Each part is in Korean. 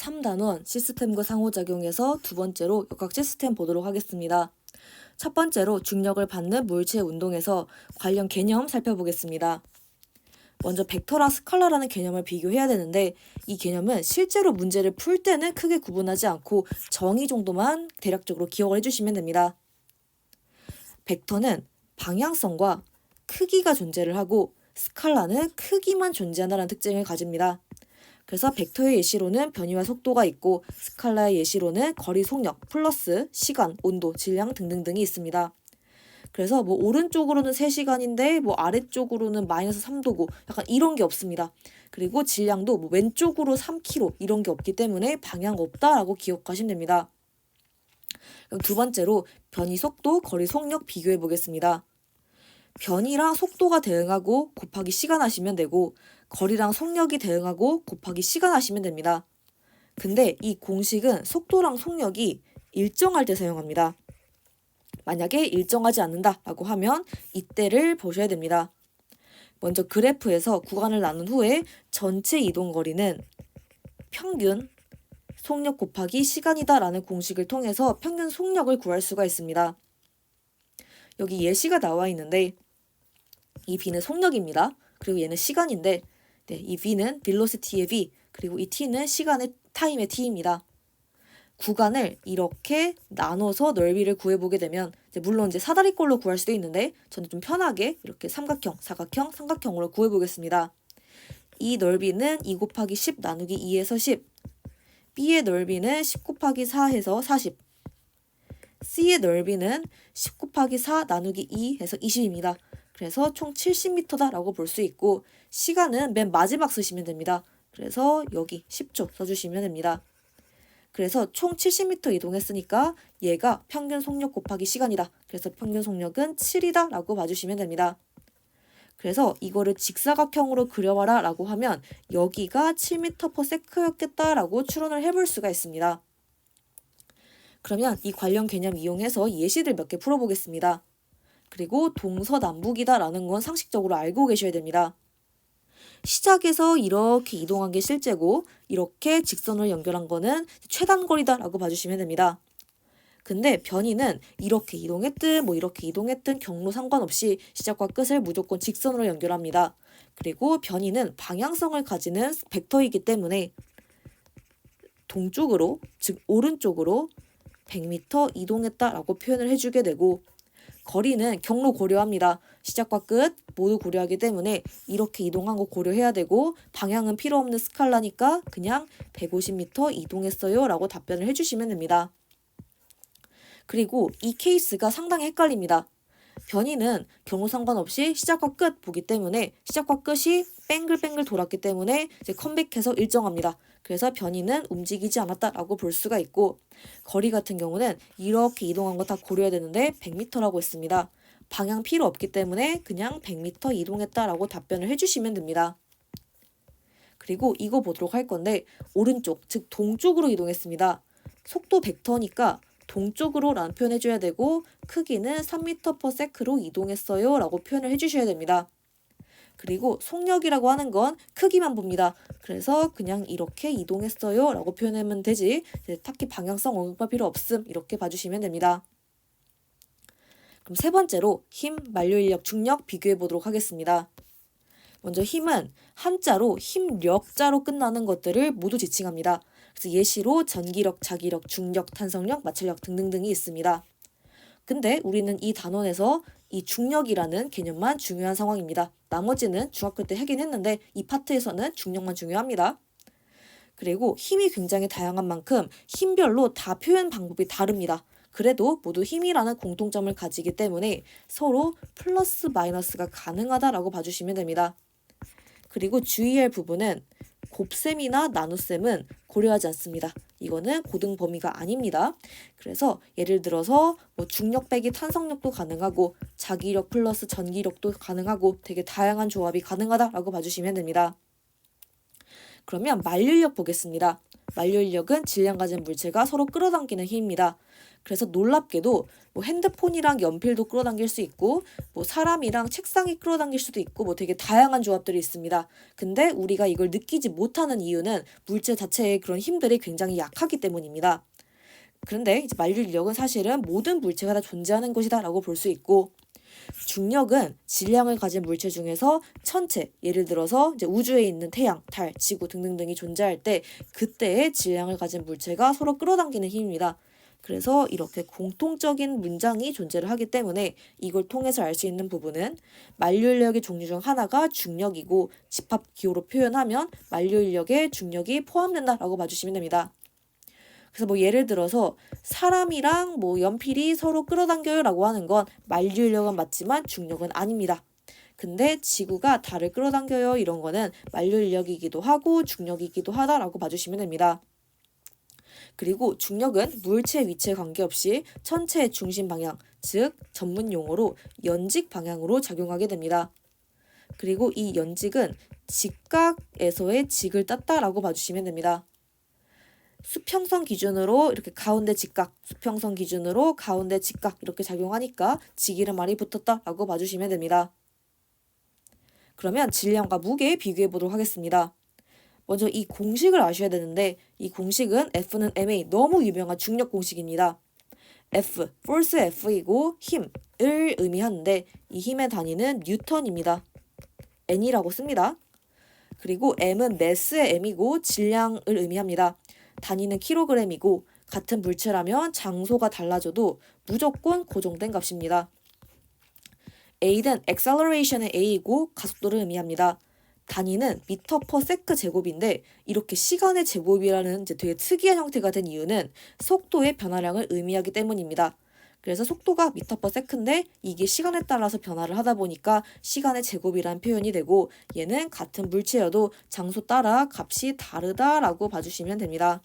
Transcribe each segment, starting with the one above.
3단원 시스템과 상호작용에서 두 번째로 역학 시스템 보도록 하겠습니다. 첫 번째로 중력을 받는 물체의 운동에서 관련 개념 살펴보겠습니다. 먼저 벡터랑 스칼라라는 개념을 비교해야 되는데 이 개념은 실제로 문제를 풀 때는 크게 구분하지 않고 정의 정도만 대략적으로 기억을 해주시면 됩니다. 벡터는 방향성과 크기가 존재를 하고 스칼라는 크기만 존재한다는 특징을 가집니다. 그래서 벡터의 예시로는 변이와 속도가 있고 스칼라의 예시로는 거리, 속력, 플러스 시간, 온도, 질량 등등등이 있습니다. 그래서 뭐 오른쪽으로는 3시간인데 뭐 아래쪽으로는 마이너스 3도고 약간 이런 게 없습니다. 그리고 질량도 뭐 왼쪽으로 3kg 이런 게 없기 때문에 방향 없다라고 기억하시면 됩니다. 그럼 두 번째로 변이 속도, 거리, 속력 비교해 보겠습니다. 변이랑 속도가 대응하고 곱하기 시간 하시면 되고 거리랑 속력이 대응하고 곱하기 시간 하시면 됩니다. 근데 이 공식은 속도랑 속력이 일정할 때 사용합니다. 만약에 일정하지 않는다라고 하면 이때를 보셔야 됩니다. 먼저 그래프에서 구간을 나눈 후에 전체 이동 거리는 평균 속력 곱하기 시간이다라는 공식을 통해서 평균 속력을 구할 수가 있습니다. 여기 예시가 나와 있는데 이 B는 속력입니다. 그리고 얘는 시간인데 이 V는 velocity의 V 그리고 이 T는 시간의 타임의 T입니다. 구간을 이렇게 나눠서 넓이를 구해보게 되면 물론 이제 사다리꼴로 구할 수도 있는데 저는 좀 편하게 이렇게 삼각형, 사각형, 삼각형으로 구해보겠습니다. 이 넓이는 2 곱하기 10 나누기 2에서 10 B의 넓이는 10 곱하기 4해서 40 C의 넓이는 10 곱하기 4 나누기 2해서 20입니다. 그래서 총 70m다라고 볼 수 있고 시간은 맨 마지막 쓰시면 됩니다. 그래서 여기 10초 써주시면 됩니다. 그래서 총 70m 이동했으니까 얘가 평균 속력 곱하기 시간이다. 그래서 평균 속력은 7이다 라고 봐주시면 됩니다. 그래서 이거를 직사각형으로 그려봐라 라고 하면 여기가 7m/s였겠다 라고 추론을 해볼 수가 있습니다. 그러면 이 관련 개념 이용해서 예시들 몇 개 풀어보겠습니다. 그리고 동서남북이다 라는 건 상식적으로 알고 계셔야 됩니다. 시작에서 이렇게 이동한 게 실제고 이렇게 직선으로 연결한 거는 최단거리다 라고 봐주시면 됩니다. 근데 변이는 이렇게 이동했든 뭐 이렇게 이동했든 경로 상관없이 시작과 끝을 무조건 직선으로 연결합니다. 그리고 변이는 방향성을 가지는 벡터이기 때문에 동쪽으로 즉 오른쪽으로 100m 이동했다라고 표현을 해주게 되고 거리는 경로 고려합니다. 시작과 끝 모두 고려하기 때문에 이렇게 이동한 거 고려해야 되고 방향은 필요 없는 스칼라니까 그냥 150m 이동했어요 라고 답변을 해주시면 됩니다. 그리고 이 케이스가 상당히 헷갈립니다. 변이는 경로 상관없이 시작과 끝 보기 때문에 시작과 끝이 뱅글뱅글 돌았기 때문에 이제 컴백해서 일정합니다. 그래서 변이는 움직이지 않았다라고 볼 수가 있고 거리 같은 경우는 이렇게 이동한 거 다 고려해야 되는데 100m라고 했습니다. 방향 필요 없기 때문에 그냥 100m 이동했다라고 답변을 해주시면 됩니다. 그리고 이거 보도록 할 건데 오른쪽 즉 동쪽으로 이동했습니다. 속도 벡터니까 동쪽으로 라는 표현 해줘야 되고 크기는 3m/s로 이동했어요 라고 표현을 해주셔야 됩니다. 그리고 속력이라고 하는 건 크기만 봅니다. 그래서 그냥 이렇게 이동했어요 라고 표현하면 되지 딱히 방향성 언급할 필요 없음 이렇게 봐주시면 됩니다. 그럼 세 번째로 힘, 만류인력, 중력 비교해 보도록 하겠습니다. 먼저 힘은 한자로 힘력자로 끝나는 것들을 모두 지칭합니다. 그래서 예시로 전기력, 자기력, 중력, 탄성력, 마찰력 등등등이 있습니다. 근데 우리는 이 단원에서 이 중력이라는 개념만 중요한 상황입니다. 나머지는 중학교 때 하긴 했는데 이 파트에서는 중력만 중요합니다. 그리고 힘이 굉장히 다양한 만큼 힘별로 다 표현 방법이 다릅니다. 그래도 모두 힘이라는 공통점을 가지기 때문에 서로 플러스 마이너스가 가능하다라고 봐주시면 됩니다. 그리고 주의할 부분은 곱셈이나 나눗셈은 고려하지 않습니다. 이거는 고등 범위가 아닙니다. 그래서 예를 들어서 뭐 중력 빼기 탄성력도 가능하고 자기력 플러스 전기력도 가능하고 되게 다양한 조합이 가능하다라고 봐주시면 됩니다. 그러면 만류인력 보겠습니다. 만류 인력은 질량 가진 물체가 서로 끌어당기는 힘입니다. 그래서 놀랍게도 뭐 핸드폰이랑 연필도 끌어당길 수 있고 뭐 사람이랑 책상이 끌어당길 수도 있고 뭐 되게 다양한 조합들이 있습니다. 근데 우리가 이걸 느끼지 못하는 이유는 물체 자체의 그런 힘들이 굉장히 약하기 때문입니다. 그런데 이제 만류 인력은 사실은 모든 물체가 다 존재하는 것이다라고 볼 수 있고, 중력은 질량을 가진 물체 중에서 천체, 예를 들어서 이제 우주에 있는 태양, 달, 지구 등등등이 존재할 때 그때의 질량을 가진 물체가 서로 끌어당기는 힘입니다. 그래서 이렇게 공통적인 문장이 존재를 하기 때문에 이걸 통해서 알 수 있는 부분은 만류 인력의 종류 중 하나가 중력이고 집합 기호로 표현하면 만류 인력에 중력이 포함된다라고 봐주시면 됩니다. 그래서 뭐 예를 들어서 사람이랑 뭐 연필이 서로 끌어당겨요라고 하는 건 만류 인력은 맞지만 중력은 아닙니다. 근데 지구가 달을 끌어당겨요 이런 거는 만류 인력이기도 하고 중력이기도 하다라고 봐주시면 됩니다. 그리고 중력은 물체 위치에 관계없이 천체의 중심 방향, 즉 전문 용어로 연직 방향으로 작용하게 됩니다. 그리고 이 연직은 직각에서의 직을 땄다라고 봐주시면 됩니다. 수평선 기준으로 이렇게 가운데 직각, 수평선 기준으로 가운데 직각 이렇게 작용하니까 직이란 말이 붙었다라고 봐주시면 됩니다. 그러면 질량과 무게 비교해 보도록 하겠습니다. 먼저 이 공식을 아셔야 되는데 이 공식은 F는 ma, 너무 유명한 중력 공식입니다. F, force F이고 힘을 의미하는데 이 힘의 단위는 뉴턴입니다. N이라고 씁니다. 그리고 M은 mass의 M이고 질량을 의미합니다. 단위는 킬로그램이고 같은 물체라면 장소가 달라져도 무조건 고정된 값입니다. A는 acceleration의 A이고 가속도를 의미합니다. 단위는 미터 퍼 세크 제곱인데 이렇게 시간의 제곱이라는 이제 되게 특이한 형태가 된 이유는 속도의 변화량을 의미하기 때문입니다. 그래서 속도가 미터 퍼 세크인데 이게 시간에 따라서 변화를 하다 보니까 시간의 제곱이라는 표현이 되고 얘는 같은 물체여도 장소 따라 값이 다르다라고 봐주시면 됩니다.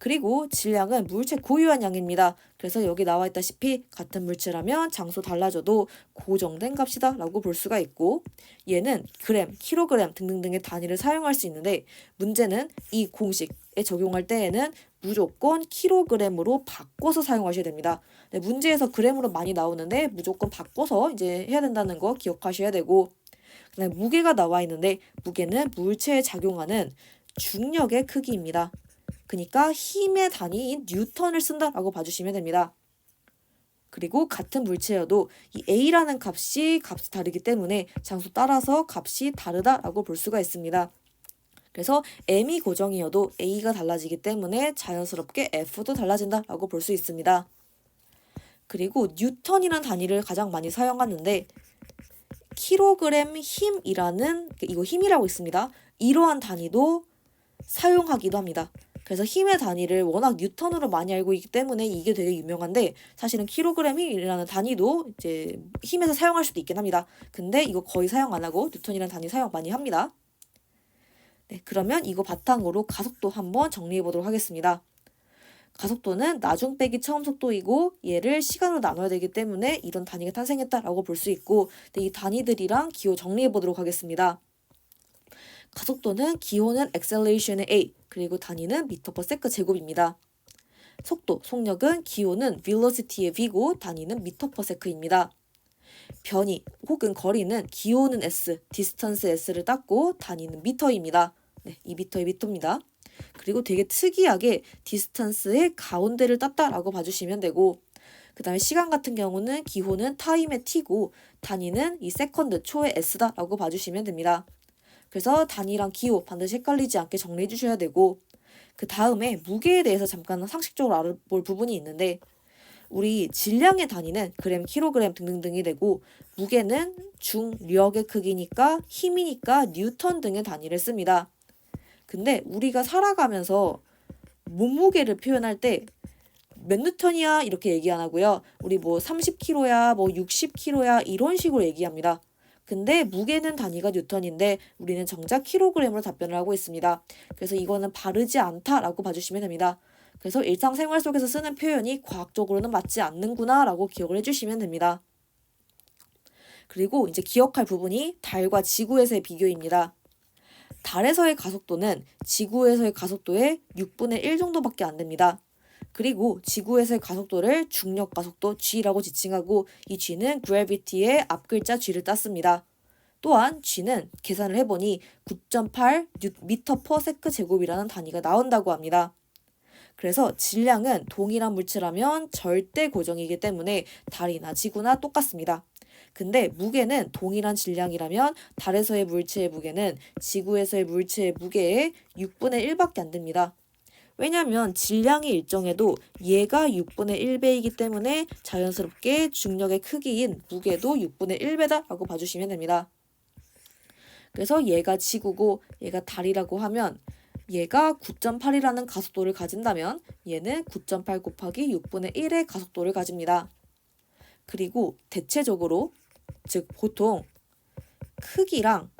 그리고 질량은 물체 고유한 양입니다. 그래서 여기 나와 있다시피 같은 물체라면 장소 달라져도 고정된 값이다 라고 볼 수가 있고, 얘는 그램, 킬로그램 등등등의 단위를 사용할 수 있는데 문제는 이 공식에 적용할 때에는 무조건 킬로그램으로 바꿔서 사용하셔야 됩니다. 네, 문제에서 그램으로 많이 나오는데 무조건 바꿔서 이제 해야 된다는 거 기억하셔야 되고, 그다음에 무게가 나와 있는데 무게는 물체에 작용하는 중력의 크기입니다. 그러니까 힘의 단위인 뉴턴을 쓴다라고 봐주시면 됩니다. 그리고 같은 물체여도 이 A라는 값이 다르기 때문에 장소 따라서 값이 다르다라고 볼 수가 있습니다. 그래서 M이 고정이어도 A가 달라지기 때문에 자연스럽게 F도 달라진다라고 볼 수 있습니다. 그리고 뉴턴이라는 단위를 가장 많이 사용하는데 킬로그램 힘이라는, 이거 힘이라고 있습니다. 이러한 단위도 사용하기도 합니다. 그래서 힘의 단위를 워낙 뉴턴으로 많이 알고 있기 때문에 이게 되게 유명한데 사실은 킬로그램 힘이라는 단위도 이제 힘에서 사용할 수도 있긴 합니다. 근데 이거 거의 사용 안 하고 뉴턴이라는 단위 사용 많이 합니다. 네, 그러면 이거 바탕으로 가속도 한번 정리해 보도록 하겠습니다. 가속도는 나중 빼기 처음 속도이고 얘를 시간으로 나눠야 되기 때문에 이런 단위가 탄생했다라고 볼 수 있고, 네, 이 단위들이랑 기호 정리해 보도록 하겠습니다. 가속도는 기호는 acceleration의 a, 그리고 단위는 미터 퍼 세크 제곱입니다. 속도, 속력은 기호는 velocity의 v고 단위는 미터 퍼 세크입니다. 변이 혹은 거리는 기호는 s, distance s를 땄고 단위는 미터입니다. 네, 이 미터의 미터입니다. 그리고 되게 특이하게 distance의 가운데를 땄다라고 봐주시면 되고, 그 다음에 시간 같은 경우는 기호는 타임의 t고 단위는 이 세컨드, 초의 s다라고 봐주시면 됩니다. 그래서 단위랑 기호 반드시 헷갈리지 않게 정리해 주셔야 되고, 그 다음에 무게에 대해서 잠깐 상식적으로 알아볼 부분이 있는데 우리 질량의 단위는 그램, 킬로그램 등등등이 되고 무게는 중력의 크기니까 힘이니까 뉴턴 등의 단위를 씁니다. 근데 우리가 살아가면서 몸무게를 표현할 때 몇 뉴턴이야 이렇게 얘기 안 하고요. 우리 뭐 30kg야 뭐 60kg야 이런 식으로 얘기합니다. 근데 무게는 단위가 뉴턴인데 우리는 정작 킬로그램으로 답변을 하고 있습니다. 그래서 이거는 바르지 않다라고 봐주시면 됩니다. 그래서 일상생활 속에서 쓰는 표현이 과학적으로는 맞지 않는구나 라고 기억을 해주시면 됩니다. 그리고 이제 기억할 부분이 달과 지구에서의 비교입니다. 달에서의 가속도는 지구에서의 가속도의 6분의 1 정도밖에 안 됩니다. 그리고 지구에서의 가속도를 중력 가속도 g라고 지칭하고 이 g는 gravity의 앞글자 g를 땄습니다. 또한 g는 계산을 해보니 9.8 m/s 제곱이라는 단위가 나온다고 합니다. 그래서 질량은 동일한 물체라면 절대 고정이기 때문에 달이나 지구나 똑같습니다. 근데 무게는 동일한 질량이라면 달에서의 물체의 무게는 지구에서의 물체의 무게의 6분의 1밖에 안 됩니다. 왜냐하면 질량이 일정해도 얘가 6분의 1배이기 때문에 자연스럽게 중력의 크기인 무게도 6분의 1배다라고 봐주시면 됩니다. 그래서 얘가 지구고 얘가 달이라고 하면 얘가 9.8이라는 가속도를 가진다면 얘는 9.8 곱하기 6분의 1의 가속도를 가집니다. 그리고 대체적으로 즉 보통 크기랑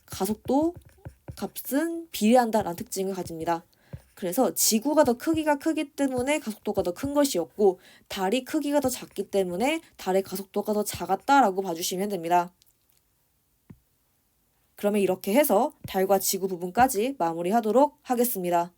가속도 값은 비례한다라는 특징을 가집니다. 그래서 지구가 더 크기가 크기 때문에 가속도가 더 큰 것이었고 달이 크기가 더 작기 때문에 달의 가속도가 더 작았다라고 봐주시면 됩니다. 그러면 이렇게 해서 달과 지구 부분까지 마무리하도록 하겠습니다.